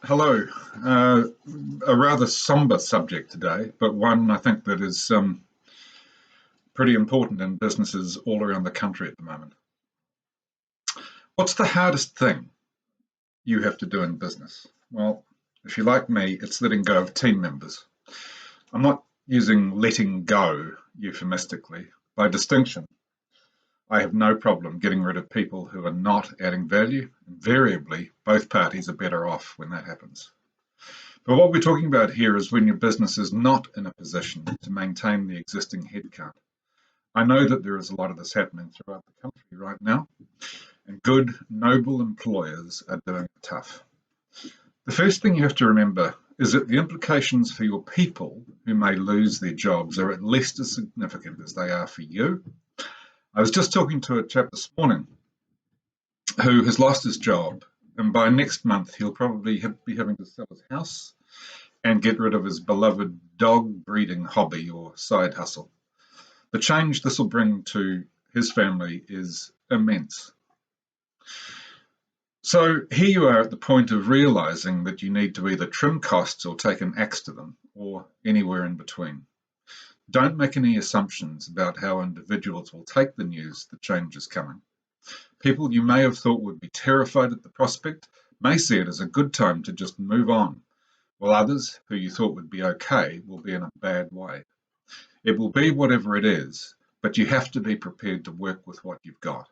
Hello. Uh, a rather somber subject today, but one I think that is pretty important in businesses all around the country at the moment. What's the hardest thing you have to do in business? Well, if you're like me, it's letting go of team members. I'm not using letting go euphemistically. By distinction, I have no problem getting rid of people who are not adding value. Invariably, both parties are better off when that happens. But what we're talking about here is when your business is not in a position to maintain the existing headcount. I know that there is a lot of this happening throughout the country right now, and good, noble employers are doing it tough. The first thing you have to remember is that the implications for your people who may lose their jobs are at least as significant as they are for you. I was just talking to a chap this morning who has lost his job, and by next month he'll probably be having to sell his house and get rid of his beloved dog breeding hobby or side hustle. The change this will bring to his family is immense. So here you are at the point of realizing that you need to either trim costs or take an axe to them, or anywhere in between. Don't make any assumptions about how individuals will take the news that change is coming. People you may have thought would be terrified at the prospect may see it as a good time to just move on, while others, who you thought would be okay, will be in a bad way. It will be whatever it is, but you have to be prepared to work with what you've got.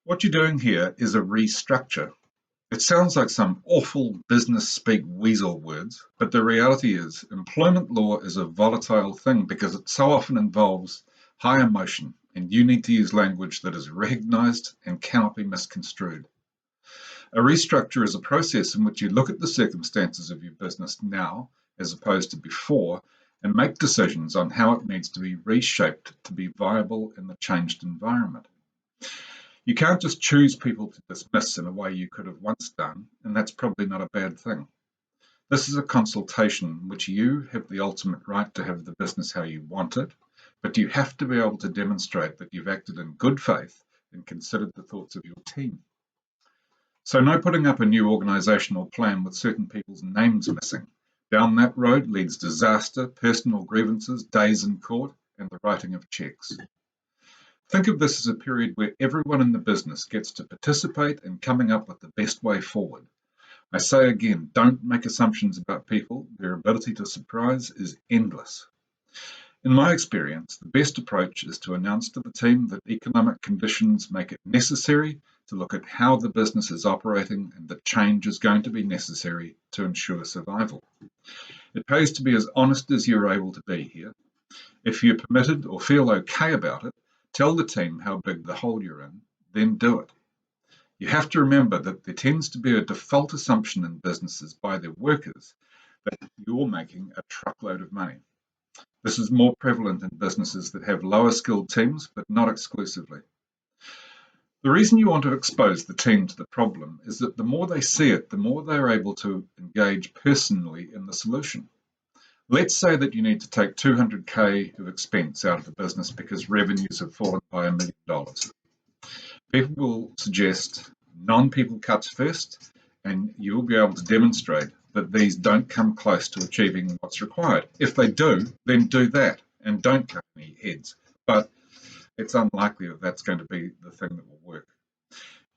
What you're doing here is a restructure. It sounds like some awful business speak weasel words, but the reality is employment law is a volatile thing because it so often involves high emotion, and you need to use language that is recognized and cannot be misconstrued. A restructure is a process in which you look at the circumstances of your business now as opposed to before and make decisions on how it needs to be reshaped to be viable in the changed environment. You can't just choose people to dismiss in a way you could have once done, and that's probably not a bad thing. This is a consultation in which you have the ultimate right to have the business how you want it, but you have to be able to demonstrate that you've acted in good faith and considered the thoughts of your team. So no putting up a new organisational plan with certain people's names missing. Down that road leads disaster, personal grievances, days in court, and the writing of cheques. Think of this as a period where everyone in the business gets to participate in coming up with the best way forward. I say again, don't make assumptions about people. Their ability to surprise is endless. In my experience, the best approach is to announce to the team that economic conditions make it necessary to look at how the business is operating and that change is going to be necessary to ensure survival. It pays to be as honest as you're able to be here. If you're permitted or feel okay about it, tell the team how big the hole you're in, then do it. You have to remember that there tends to be a default assumption in businesses by their workers that you're making a truckload of money. This is more prevalent in businesses that have lower skilled teams, but not exclusively. The reason you want to expose the team to the problem is that the more they see it, the more they are able to engage personally in the solution. Let's say that you need to take 200K of expense out of the business because revenues have fallen by $1 million. People will suggest non-people cuts first, and you will be able to demonstrate that these don't come close to achieving what's required. If they do, then do that and don't cut any heads. But it's unlikely that that's going to be the thing that will work.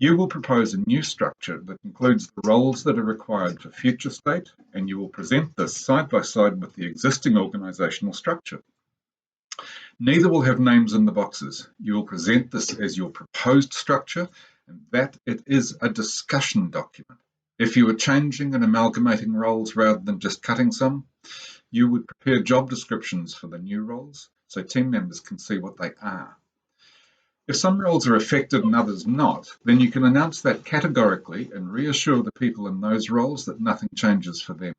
You will propose a new structure that includes the roles that are required for future state, and you will present this side by side with the existing organisational structure. Neither will have names in the boxes. You will present this as your proposed structure, and that it is a discussion document. If you were changing and amalgamating roles rather than just cutting some, you would prepare job descriptions for the new roles so team members can see what they are. If some roles are affected and others not, then you can announce that categorically and reassure the people in those roles that nothing changes for them.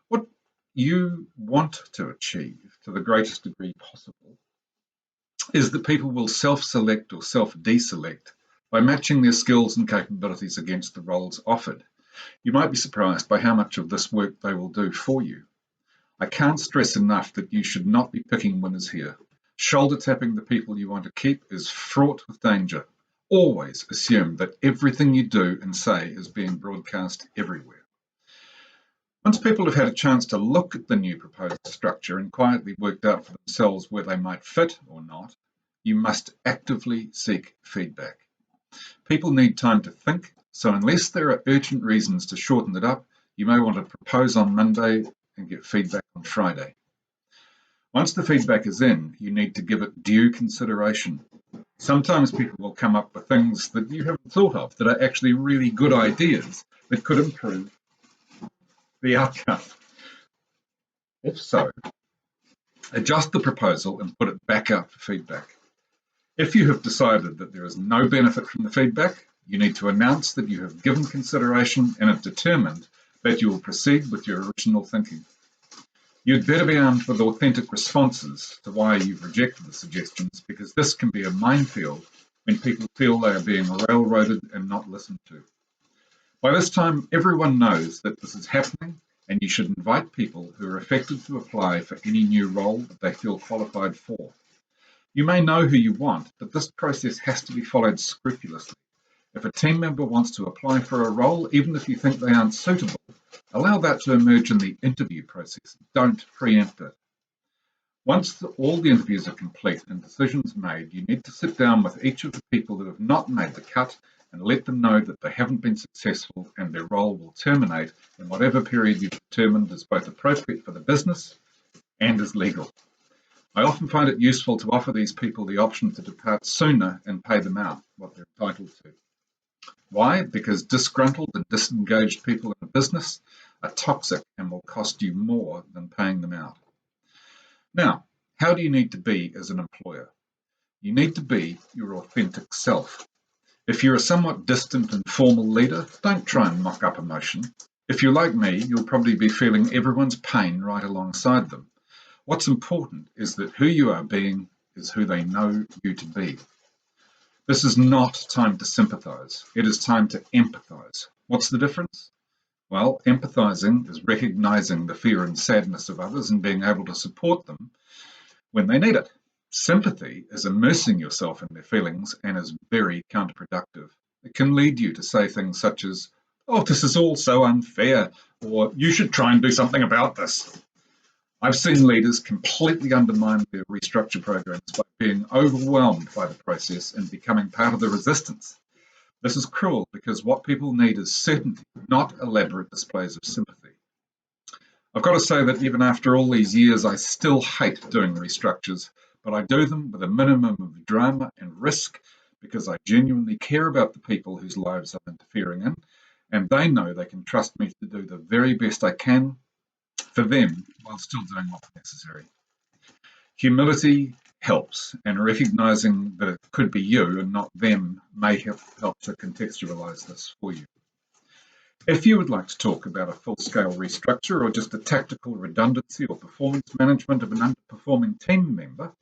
What you want to achieve to the greatest degree possible is that people will self-select or self-deselect by matching their skills and capabilities against the roles offered. You might be surprised by how much of this work they will do for you. I can't stress enough that you should not be picking winners here. Shoulder tapping the people you want to keep is fraught with danger. always assume that everything you do and say is being broadcast everywhere. Once people have had a chance to look at the new proposed structure and quietly worked out for themselves where they might fit or not, you must actively seek feedback. People need time to think, so unless there are urgent reasons to shorten it up, you may want to propose on Monday and get feedback on Friday. Once the feedback is in, you need to give it due consideration. Sometimes people will come up with things that you haven't thought of that are actually really good ideas that could improve the outcome. If so, adjust the proposal and put it back out for feedback. If you have decided that there is no benefit from the feedback, you need to announce that you have given consideration and have determined that you will proceed with your original thinking. You'd better be armed with authentic responses to why you've rejected the suggestions, because this can be a minefield when people feel they are being railroaded and not listened to. By this time, everyone knows that this is happening, and you should invite people who are affected to apply for any new role that they feel qualified for. You may know who you want, but this process has to be followed scrupulously. If a team member wants to apply for a role, even if you think they aren't suitable, allow that to emerge in the interview process. Don't preempt it. Once all the interviews are complete and decisions made, you need to sit down with each of the people who have not made the cut and let them know that they haven't been successful and their role will terminate in whatever period you've determined is both appropriate for the business and is legal. I often find it useful to offer these people the option to depart sooner and pay them out what they're entitled to. Why? Because disgruntled and disengaged people in a business are toxic and will cost you more than paying them out. Now, how do you need to be as an employer? You need to be your authentic self. If you're a somewhat distant and formal leader, don't try and mock up emotion. If you're like me, you'll probably be feeling everyone's pain right alongside them. What's important is that who you are being is who they know you to be. This is not time to sympathize. It is time to empathize. What's the difference? Well, empathizing is recognizing the fear and sadness of others and being able to support them when they need it. Sympathy is immersing yourself in their feelings and is very counterproductive. It can lead you to say things such as, "Oh, this is all so unfair," or "You should try and do something about this." I've seen leaders completely undermine their restructure programs by being overwhelmed by the process and becoming part of the resistance. This is cruel because what people need is certainty, not elaborate displays of sympathy. I've got to say that even after all these years, I still hate doing restructures, but I do them with a minimum of drama and risk because I genuinely care about the people whose lives I'm interfering in, and they know they can trust me to do the very best I can for them while still doing what's necessary. Humility helps, and recognizing that it could be you and not them may help to contextualize this for you. If you would like to talk about a full-scale restructure or just a tactical redundancy or performance management of an underperforming team member,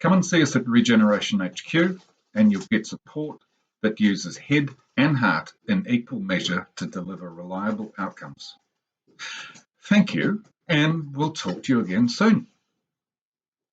come and see us at Regeneration HQ and you'll get support that uses head and heart in equal measure to deliver reliable outcomes. Thank you, and we'll talk to you again soon.